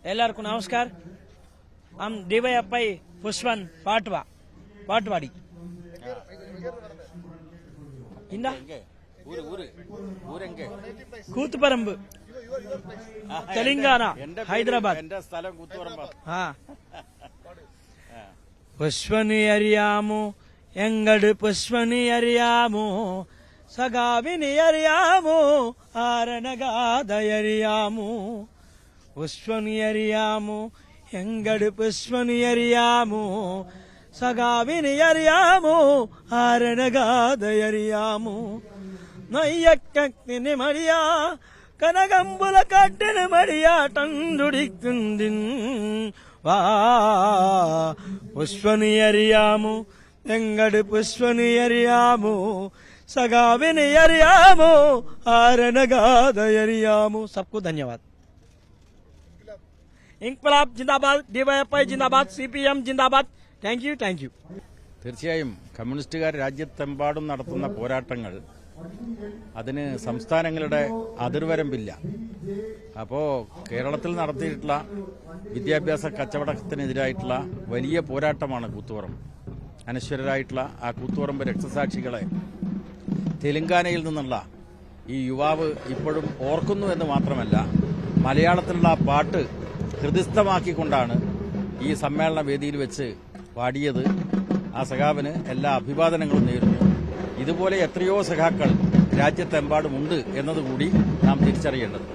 ಎಲ್ಲರಿಗೂ ನಮಸ್ಕಾರ. हम DYFI पुष्पन पाटवाड़ी കൂത്തുപറമ്പ് തെലങ്കാന ഹൈദരാബാദ്. പുഷ്പനി അറിയാമോ എങ്കട് പുഷ്പനി അറിയാമോ സഖാവിനി അറിയാമോ ആരണഗാഥ അറിയാമോ പുഷ്പനി അറിയാമോ എങ്കട് പുഷ്പനി അറിയാമോ സഖാവിനി അറിയാമോ ആരണഗാഥ അറിയാമോ നയ്യക്കത്തിന് മടിയാ കനകമ്പുല കാട്ടിന് മടിയാട്ടണ്ടുടിക്കുന്തിൻ വാ പുഷ്പനി അറിയാമോ എങ്കട് പുഷ്പനി അറിയാമോ സഖാവിനി അറിയാമോ ആരണഗാഥ അറിയാമോ. सबको धन्यवाद. Inquilab zindabad, DYFI zindabad, CPM zindabad. Thank you. തീർച്ചയായും കമ്മ്യൂണിസ്റ്റുകാർ രാജ്യത്തെമ്പാടും നടത്തുന്ന പോരാട്ടങ്ങൾ അതിന് സംസ്ഥാനങ്ങളുടെ അതിർവരമ്പില്ല. അപ്പോൾ കേരളത്തിൽ നടത്തിയിട്ടുള്ള വിദ്യാഭ്യാസ കച്ചവടത്തിനെതിരായിട്ടുള്ള വലിയ പോരാട്ടമാണ് കൂത്തുപറമ്പ്. അനശ്വരരായിട്ടുള്ള ആ കൂത്തുപറമ്പ് രക്തസാക്ഷികളെ തെലങ്കാനയിൽ നിന്നുള്ള ഈ യുവാവ് ഇപ്പോഴും ഓർക്കുന്നു എന്ന് മാത്രമല്ല, മലയാളത്തിലുള്ള ആ പാട്ട് ഹൃദിസ്ഥമാക്കിക്കൊണ്ടാണ് ഈ സമ്മേളന വേദിയിൽ വെച്ച് പാടിയത്. ആ സഖാവിന് എല്ലാ അഭിവാദനങ്ങളും നേരുന്നു. ഇതുപോലെ എത്രയോ സഖാക്കൾ രാജ്യത്തെമ്പാടുമുണ്ട് എന്നതുകൂടി നാം തിരിച്ചറിയേണ്ടത്.